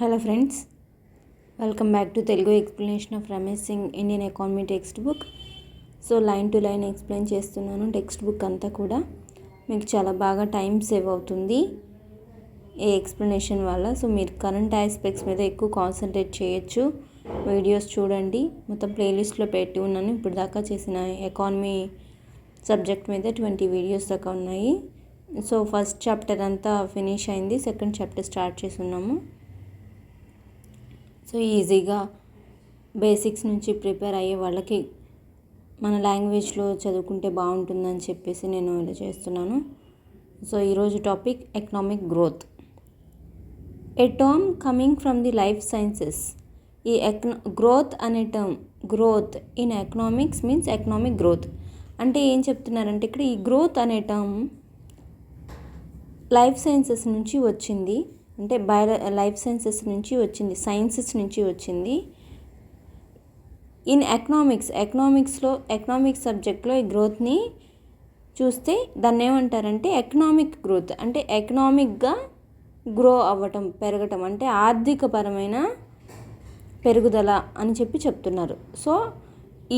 Hello friends, welcome back to Telugu explanation of Ramesh Singh Indian economy text book. So line to line explain చేస్తున్నాను. Text book అంతా కూడా మీకు చాలా బాగా టైం సేవ్ అవుతుంది ఈ ఎక్స్ప్లెనేషన్ వల్ల. సో మీరు కరెంట్ ఆస్పెక్ట్స్ మీద ఎక్కువ కాన్సన్ట్రేట్ చేయొచ్చు. వీడియోస్ చూడండి, మొత్తం ప్లేలిస్ట్లో పెట్టి ఉన్నాను. ఇప్పుడు దాకా చేసిన ఎకానమీ సబ్జెక్ట్ మీద 20 వీడియోస్ దాకా ఉన్నాయి. సో ఫస్ట్ చాప్టర్ అంతా ఫినిష్ అయింది, సెకండ్ చాప్టర్ స్టార్ట్ చేసి ఉన్నాము. సో ఈజీగా బేసిక్స్ నుంచి ప్రిపేర్ అయ్యే వాళ్ళకి మన లాంగ్వేజ్లో చదువుకుంటే బాగుంటుందని చెప్పేసి నేను ఇలా చేస్తున్నాను. సో ఈరోజు topic economic growth, A term coming from the life sciences. ఈ గ్రోత్ అనే term, growth in economics means economic growth అంటే ఏం చెప్తున్నారంటే ఇక్కడ ఈ గ్రోత్ అనే టర్మ్ లైఫ్ సైన్సెస్ నుంచి వచ్చింది. అంటే లైఫ్ సైన్సెస్ నుంచి వచ్చింది, సైన్సెస్ నుంచి వచ్చింది. ఇన్ ఎకనామిక్స్లో ఎకనామిక్స్ సబ్జెక్ట్లో ఈ గ్రోత్ని చూస్తే దాన్ని ఏమంటారంటే ఎకనామిక్ గ్రోత్. అంటే ఎకనామిక్గా గ్రో అవ్వటం, పెరగటం, అంటే ఆర్థికపరమైన పెరుగుదల అని చెప్తున్నారు. సో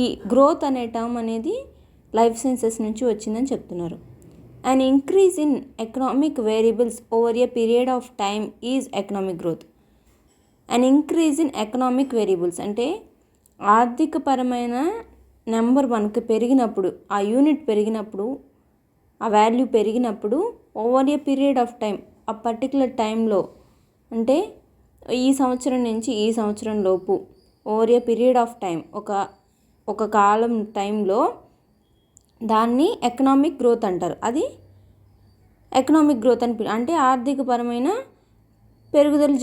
ఈ గ్రోత్ అనే టర్మ్ అనేది లైఫ్ సైన్సెస్ నుంచి వచ్చిందని చెప్తున్నారు. An increase in economic variables over a period of time is economic growth. An increase in economic variables అంటే ఆర్థికపరమైన నెంబర్ మనకు పెరిగినప్పుడు, ఆ యూనిట్ పెరిగినప్పుడు, ఆ వాల్యూ పెరిగినప్పుడు over a period of time, ఆ పర్టికులర్ టైంలో, అంటే ఈ సంవత్సరం నుంచి ఈ సంవత్సరం లోపు, over a period of time, ఒక కాలం టైంలో దాన్ని ఎకనామిక్ గ్రోత్ అంటారు. అది ఎకనామిక్ గ్రోత్ అంటే ఆర్థికపరమైన పెరుగుదల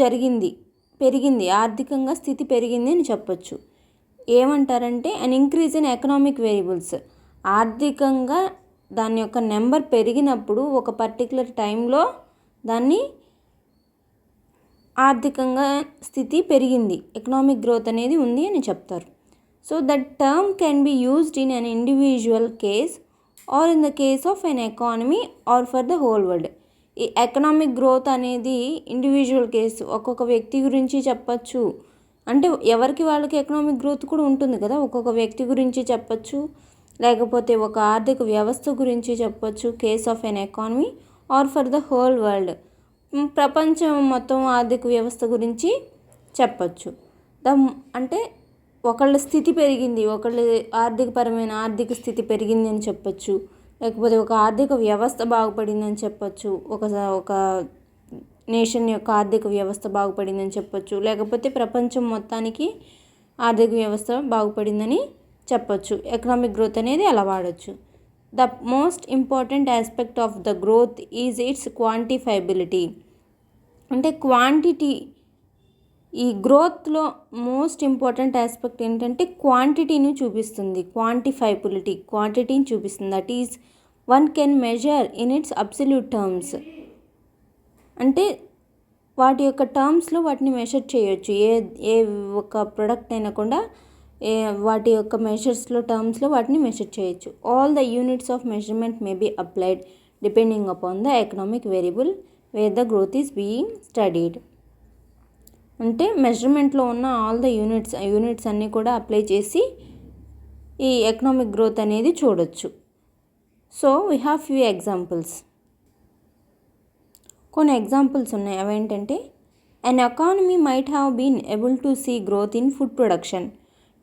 పెరిగింది, ఆర్థికంగా స్థితి పెరిగింది అని చెప్పొచ్చు. ఏమంటారంటే an increase in economic variables, ఆర్థికంగా దాని యొక్క నెంబర్ పెరిగినప్పుడు ఒక పర్టికులర్ టైంలో దాన్ని ఆర్థికంగా స్థితి పెరిగింది, ఎకనామిక్ గ్రోత్ అనేది ఉంది అని చెప్తారు. So that term can be used in an individual case or in the case of an economy or for the whole world. ఈ ఎకనామిక్ గ్రోత్ అనేది ఇండివిజువల్ కేసు, ఒక్కొక్క వ్యక్తి గురించి చెప్పచ్చు. అంటే ఎవరికి వాళ్ళకి ఎకనామిక్ గ్రోత్ కూడా ఉంటుంది కదా, ఒక్కొక్క వ్యక్తి గురించి చెప్పచ్చు, లేకపోతే ఒక ఆర్థిక వ్యవస్థ గురించి చెప్పచ్చు, case of an economy or for the whole world, ప్రపంచం మొత్తం ఆర్థిక వ్యవస్థ గురించి చెప్పచ్చు. అంటే ఒకళ్ళ స్థితి పెరిగింది, ఒకళ్ళ ఆర్థిక స్థితి పెరిగింది అని చెప్పచ్చు, లేకపోతే ఒక ఆర్థిక వ్యవస్థ బాగుపడిందని చెప్పచ్చు, ఒక నేషన్ యొక్క ఆర్థిక వ్యవస్థ బాగుపడిందని చెప్పచ్చు, లేకపోతే ప్రపంచం మొత్తానికి ఆర్థిక వ్యవస్థ బాగుపడిందని చెప్పచ్చు. ఎకనామిక్ గ్రోత్ అనేది అలా వాడచ్చు. The most important aspect of the growth is its quantifiability. అంటే క్వాంటిటీ, ఈ గ్రోత్లో మోస్ట్ ఇంపార్టెంట్ ఆస్పెక్ట్ ఏంటంటే క్వాంటిటీని చూపిస్తుంది, క్వాంటిటీని చూపిస్తుంది. That is one can measure in it's absolute terms. అంటే వాటి యొక్క టర్మ్స్లో వాటిని మెజర్ చేయొచ్చు. ఏ ఒక ప్రొడక్ట్ అయినా కూడా వాటి యొక్క టర్మ్స్లో వాటిని మెజర్ చేయొచ్చు. All the units of measurement may be applied depending upon the economic variable where the growth is being studied. అంటే మెజర్మెంట్లో ఉన్న ఆల్ ద యూనిట్స్ అన్నీ కూడా అప్లై చేసి ఈ ఎకనామిక్ గ్రోత్ అనేది చూడొచ్చు. So we have few examples. కొన్ని ఎగ్జాంపుల్స్ ఉన్నాయి. అవేంటంటే an economy might have been able to see growth in food production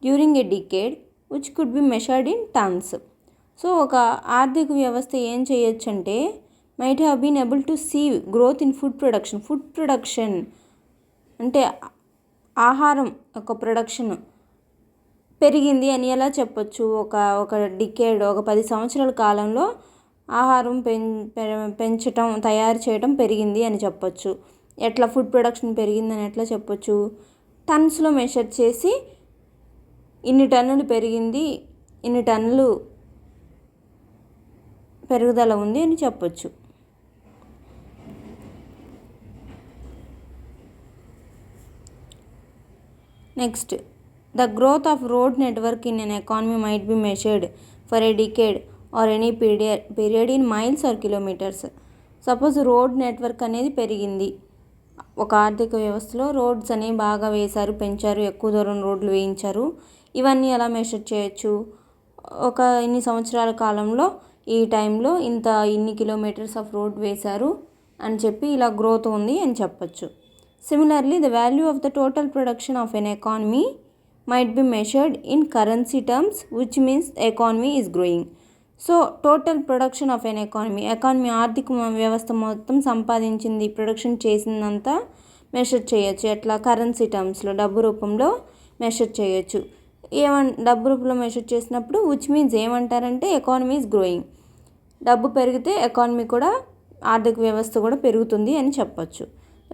during a decade which could be measured in tons. So ఒక ఆర్థిక వ్యవస్థ ఏం చేయొచ్చు అంటే might have been able to see growth in food production అంటే ఆహారం యొక్క production పెరిగింది అని ఎలా చెప్పొచ్చు. ఒక డికేడ్, ఒక 10 సంవత్సరాల కాలంలో ఆహారం పెంచటం, తయారు చేయడం పెరిగింది అని చెప్పొచ్చు. ఎట్లా ఫుడ్ ప్రొడక్షన్ పెరిగిందని ఎట్లా చెప్పొచ్చు? టన్స్లో మెషర్ చేసి ఇన్ని టన్నులు పెరిగింది, ఇన్ని టన్నులు పెరుగుదల ఉంది అని చెప్పొచ్చు. Next, the growth of road network in an economy might be measured for a decade or any period in miles or kilometres. Suppose road network అనేది పెరిగింది, ఒక ఆర్థిక వ్యవస్థలో రోడ్స్ అనేవి బాగా వేశారు, పెంచారు, ఎక్కువ దూరం రోడ్లు వేయించారు. ఇవన్నీ ఎలా మెషర్ చేయొచ్చు? ఒక ఇన్ని సంవత్సరాల కాలంలో ఈ టైంలో ఇన్ని కిలోమీటర్స్ ఆఫ్ రోడ్ వేశారు అని చెప్పి ఇలా గ్రోత్ ఉంది అని చెప్పచ్చు. Similarly the value of the total production of an economy might be measured in currency terms, which means the economy is growing. So total production of an economy ఆర్థిక వ్యవస్థ మొత్తం సంపాదించింది, ప్రొడక్షన్ చేసిందంతా మెషర్ చేయొచ్చు. ఎట్లా? కరెన్సీ టర్మ్స్లో, డబ్బు రూపంలో measure చేయొచ్చు. డబ్బు రూపంలో మెషర్ చేసినప్పుడు విచ్ మీన్స్ ఏమంటారంటే ఎకానమీ ఈజ్ గ్రోయింగ్. డబ్బు పెరిగితే ఎకానమీ కూడా, ఆర్థిక వ్యవస్థ కూడా పెరుగుతుంది అని చెప్పొచ్చు.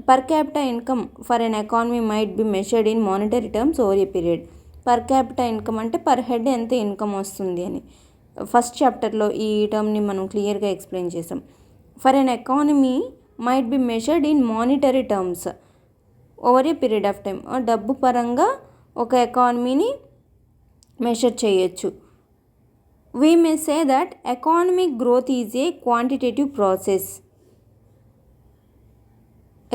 Per capita income for an economy might be measured in monetary terms over a period. Per capita income అంటే పర్ హెడ్ ఎంత ఇన్కమ్ వస్తుంది అని ఫస్ట్ చాప్టర్లో ఈ టర్మ్ని మనం క్లియర్గా ఎక్స్ప్లెయిన్ చేసాం. For an economy might be measured in monetary terms over a period of time. డబ్బు పరంగా ఒక ఎకానమీని మెషర్ చేయొచ్చు. We may say that economic growth is a quantitative process.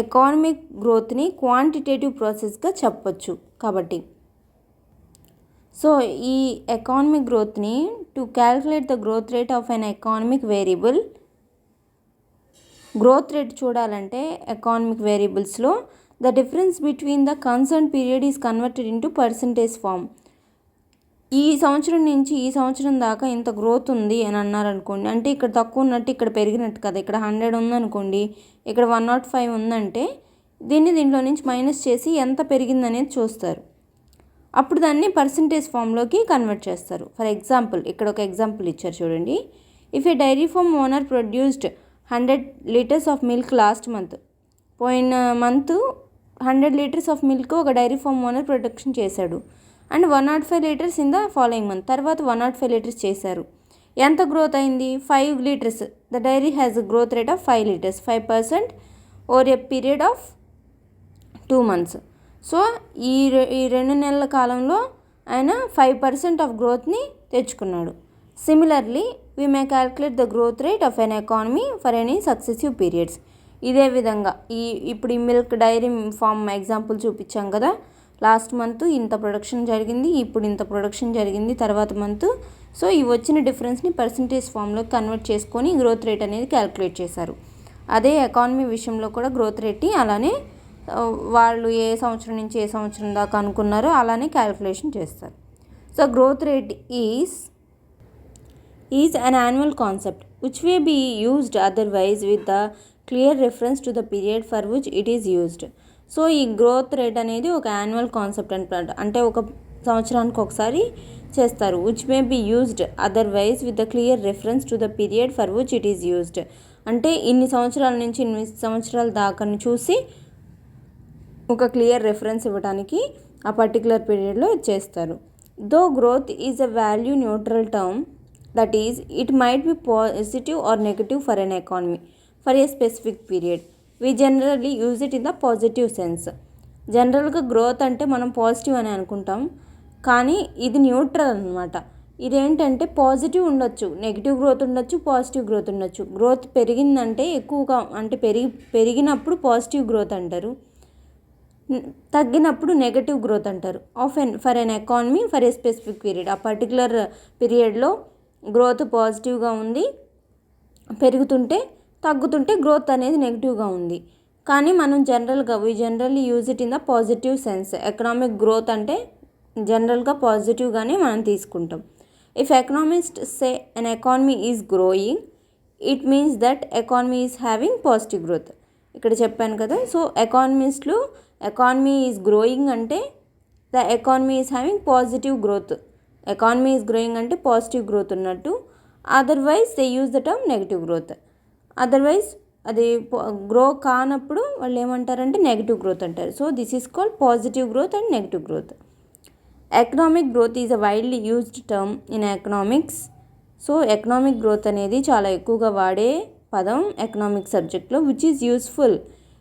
Economic గ్రోత్ని క్వాంటిటేటివ్ ప్రాసెస్గా చెప్పొచ్చు. కాబట్టి సో ఈ ఎకానమిక్ గ్రోత్ని to calculate the growth rate of an economic variable, growth rate చూడాలంటే ఎకానమిక్ వేరియబుల్స్లో the difference between the concern period is converted into percentage form. ఈ సంవత్సరం నుంచి ఈ సంవత్సరం దాకా ఇంత గ్రోత్ ఉంది అని అన్నారనుకోండి, అంటే ఇక్కడ తక్కువ ఉన్నట్టు ఇక్కడ పెరిగినట్టు కదా. ఇక్కడ 100 ఉందనుకోండి, ఇక్కడ 105 ఉందంటే దీంట్లో నుంచి మైనస్ చేసి ఎంత పెరిగిందనేది చూస్తారు. అప్పుడు దాన్ని పర్సంటేజ్ ఫామ్లోకి కన్వర్ట్ చేస్తారు. ఫర్ ఎగ్జాంపుల్, ఇక్కడ ఒక ఎగ్జాంపుల్ ఇచ్చారు చూడండి. If a dairy farm owner produced 100 litres of milk last month. పోయిన మంత్ 100 లీటర్స్ ఆఫ్ మిల్క్ ఒక డైరీ ఫార్మ్ ఓనర్ ప్రొడక్షన్ చేశాడు. And 105 litres in the following month. తర్వాత 105 లీటర్స్ చేశారు. ఎంత గ్రోత్ అయింది? 5 litres. The dairy has a growth rate of 5 litres, 5% over a period of 2 months. So ఈ 2 నెలల కాలంలో ఆయన 5% ఆఫ్ గ్రోత్ని తెచ్చుకున్నాడు. Similarly we may calculate the growth rate of an economy for any successive periods. ఇదే విధంగా ఇప్పుడు ఈ మిల్క్ డైరీ ఫామ్ ఎగ్జాంపుల్ చూపించాం కదా. లాస్ట్ మంత్ ఇంత ప్రొడక్షన్ జరిగింది, ఇప్పుడు ఇంత ప్రొడక్షన్ జరిగింది తర్వాత మంత్. సో ఈ వచ్చిన డిఫరెన్స్ని పర్సంటేజ్ ఫామ్లో కన్వర్ట్ చేసుకొని గ్రోత్ రేట్ అనేది క్యాల్కులేట్ చేశారు. అదే ఎకానమీ విషయంలో కూడా గ్రోత్ రేట్ని అలానే వాళ్ళు ఏ సంవత్సరం నుంచి ఏ సంవత్సరం దాకా అనుకున్నారో అలానే క్యాల్కులేషన్ చేస్తారు. So growth rate is an annual concept which may be used otherwise with the clear reference to the period for which it is used. So ఈ గ్రోత్ రేట్ అనేది ఒక యాన్యువల్ కాన్సెప్ట్ అనమాట. అంటే ఒక సంవత్సరానికి ఒకసారి చేస్తారు. Which may be used otherwise with the clear reference to the period for which it is used. అంటే ఇన్ని సంవత్సరాల నుంచి ఇన్ని సంవత్సరాల దాకాని చూసి ఒక క్లియర్ రెఫరెన్స్ ఇవ్వడానికి ఆ పర్టికులర్ పీరియడ్లో చేస్తారు. Though growth is a value neutral term, that is it might be positive or negative for an economy for a specific period. We generally use it in the positive sense. జనరల్గా growth అంటే మనం positive అని అనుకుంటాం, కానీ ఇది neutral అనమాట. ఇదేంటంటే positive ఉండొచ్చు, నెగిటివ్ గ్రోత్ ఉండొచ్చు, పాజిటివ్ గ్రోత్ ఉండొచ్చు. గ్రోత్ పెరిగిందంటే ఎక్కువగా అంటే పెరిగినప్పుడు పాజిటివ్ గ్రోత్ అంటారు, తగ్గినప్పుడు నెగటివ్ గ్రోత్ అంటారు. For an economy for a specific period. ఆ పర్టికులర్ పీరియడ్లో గ్రోత్ పాజిటివ్గా ఉంది, పెరుగుతుంటే తగ్గుతుంటే గ్రోత్ అనేది నెగిటివ్గా ఉంది. కానీ మనం we generally use it in the positive sense. Economic growth అంటే జనరల్గా పాజిటివ్గానే మనం తీసుకుంటాం. If economist say an economy is growing, it means that economy is having positive growth. ఇక్కడ చెప్పాను కదా. సో ఎకానమిస్టులు ఎకానమీ ఈజ్ గ్రోయింగ్ అంటే the economy is having positive growth. Economy is growing అంటే పాజిటివ్ గ్రోత్ ఉన్నట్టు. Otherwise they use the term negative growth. Otherwise అది grow కానప్పుడు వాళ్ళు ఏమంటారంటే నెగిటివ్ గ్రోత్ అంటారు. So this is called positive growth and negative growth. Economic growth is a widely used term in economics. So economic growth అనేది చాలా ఎక్కువగా వాడే పదం ఎకనామిక్ సబ్జెక్ట్లో, which is useful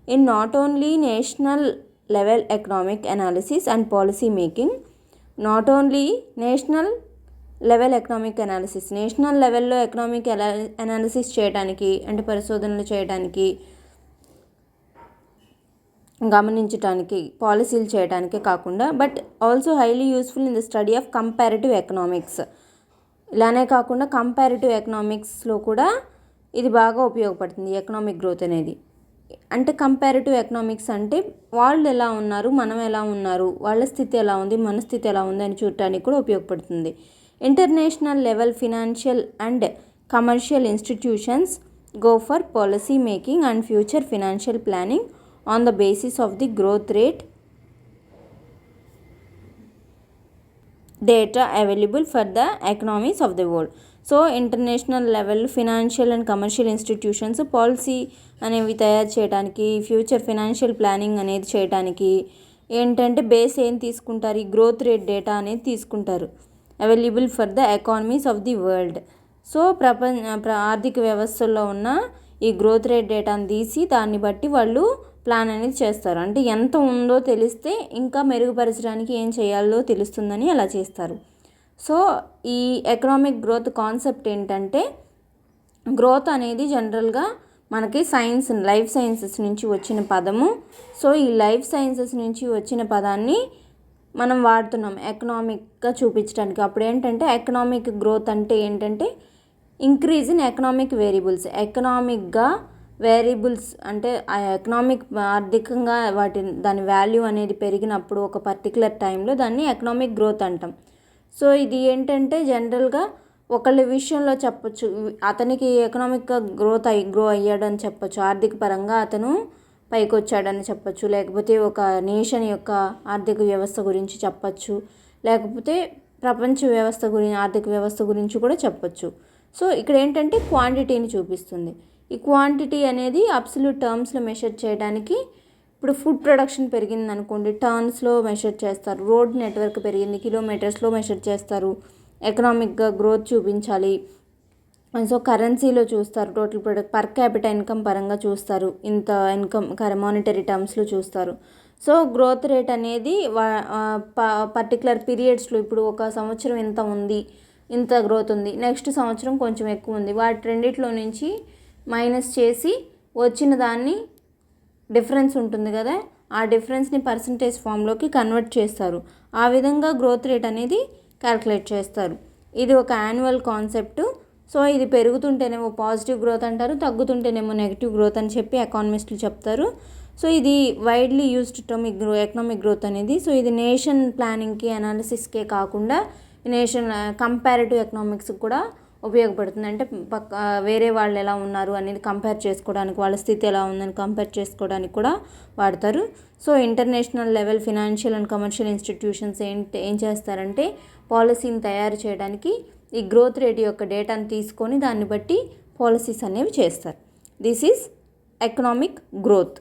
in not only national level economic analysis and policy making. Not only national level economic analysis, national లెవెల్లో economic analysis చేయడానికి అంటే పరిశోధనలు చేయడానికి, గమనించడానికి, పాలసీలు చేయడానికే కాకుండా but also highly useful in the study of comparative economics. ఇలానే కాకుండా కంపారిటివ్ ఎకనామిక్స్లో కూడా ఇది బాగా ఉపయోగపడుతుంది ఎకనామిక్ గ్రోత్ అనేది. అంటే కంపారిటివ్ ఎకనామిక్స్ అంటే వాళ్ళు ఎలా ఉన్నారు, మనం ఎలా ఉన్నారు, వాళ్ళ స్థితి ఎలా ఉంది, మన స్థితి ఎలా ఉంది అని చూడటానికి కూడా ఉపయోగపడుతుంది. International level financial and commercial institutions go for policy making and future financial planning on the basis of the growth rate data available for the economies of the world. So international level financial and commercial institutions policy అనేవి తయారు చేయడానికి, future financial planning అనేది చేయడానికి ఏంటంటే base ఏం తీసుకుంటారు, ఈ growth rate data అనేది తీసుకుంటారు, available for the economies of the world. So ఆర్థిక వ్యవస్థల్లో ఉన్న ఈ గ్రోత్ రేట్ డేటాను తీసి దాన్ని బట్టి వాళ్ళు ప్లాన్ అనేది చేస్తారు. అంటే ఎంత ఉందో తెలిస్తే ఇంకా మెరుగుపరచడానికి ఏం చేయాలో తెలుస్తుందని అలా చేస్తారు. సో ఈ ఎకనామిక్ గ్రోత్ కాన్సెప్ట్ ఏంటంటే, గ్రోత్ అనేది జనరల్గా మనకి లైఫ్ సైన్సెస్ నుంచి వచ్చిన పదము. సో ఈ లైఫ్ సైన్సెస్ నుంచి వచ్చిన పదాన్ని మనం వాడుతున్నాం ఎకనామిక్గా చూపించడానికి. అప్పుడు ఏంటంటే ఎకనామిక్ గ్రోత్ అంటే ఏంటంటే ఇంక్రీజ్ ఇన్ ఎకనామిక్ వేరియబుల్స్. ఎకనామిక్గా వేరియబుల్స్ అంటే ఆ ఎకనామిక్ ఆర్థికంగా దాని వాల్యూ అనేది పెరిగినప్పుడు ఒక పర్టికులర్ టైంలో దాన్ని ఎకనామిక్ గ్రోత్ అంటాం. సో ఇది ఏంటంటే జనరల్గా ఒకళ్ళ విషయంలో చెప్పొచ్చు, అతనికి ఎకనామిక్గా గ్రో అయ్యాడని చెప్పొచ్చు, ఆర్థిక పరంగా అతను పైకి వచ్చాడని చెప్పొచ్చు, లేకపోతే ఒక నేషన్ యొక్క ఆర్థిక వ్యవస్థ గురించి చెప్పొచ్చు, లేకపోతే ప్రపంచ వ్యవస్థ గురించి ఆర్థిక వ్యవస్థ గురించి కూడా చెప్పొచ్చు. సో ఇక్కడ ఏంటంటే క్వాంటిటీని చూపిస్తుంది. ఈ క్వాంటిటీ అనేది అబ్సల్యూట్ టర్మ్స్లో మెషర్ చేయడానికి, ఇప్పుడు ఫుడ్ ప్రొడక్షన్ పెరిగింది అనుకోండి టర్న్స్లో మెషర్ చేస్తారు, రోడ్ నెట్వర్క్ పెరిగింది కిలోమీటర్స్లో మెషర్ చేస్తారు, ఎకనామిక్గా గ్రోత్ చూపించాలి. సో కరెన్సీలో చూస్తారు, total product per capital income పరంగా చూస్తారు, ఇంత ఇన్కమ్ మానిటరీ టర్మ్స్లో చూస్తారు. సో గ్రోత్ రేట్ అనేది పర్టికులర్ పీరియడ్స్లో, ఇప్పుడు ఒక సంవత్సరం ఇంత ఉంది, ఇంత గ్రోత్ ఉంది, నెక్స్ట్ సంవత్సరం కొంచెం ఎక్కువ ఉంది, వాటి రెండిట్లో నుంచి మైనస్ చేసి వచ్చిన దాన్ని డిఫరెన్స్ ఉంటుంది కదా, ఆ డిఫరెన్స్ని పర్సంటేజ్ ఫామ్లోకి కన్వర్ట్ చేస్తారు. ఆ విధంగా గ్రోత్ రేట్ అనేది క్యాల్కులేట్ చేస్తారు. ఇది ఒక యాన్యువల్ కాన్సెప్ట్. సో ఇది పెరుగుతుంటేనేమో పాజిటివ్ గ్రోత్ అంటారు, తగ్గుతుంటేనేమో నెగిటివ్ గ్రోత్ అని చెప్పి ఎకానమిస్టులు చెప్తారు. సో ఇది widely used term economic growth అనేది. సో ఇది నేషన్ ప్లానింగ్కి అనాలిసిస్కే కాకుండా నేషన్ కంపారిటివ్ ఎకనామిక్స్కి కూడా ఉపయోగపడుతుంది. అంటే వేరే వాళ్ళు ఎలా ఉన్నారు అనేది కంపేర్ చేసుకోవడానికి, వాళ్ళ స్థితి ఎలా ఉందని కంపేర్ చేసుకోవడానికి కూడా వాడతారు. So international level financial and commercial institutions ఏం చేస్తారంటే పాలసీని తయారు చేయడానికి ఈ గ్రోత్ రేట్ యొక్క డేటాను తీసుకొని దాన్ని బట్టి పాలసీస్ అనేవి చేస్తారు. This is economic growth.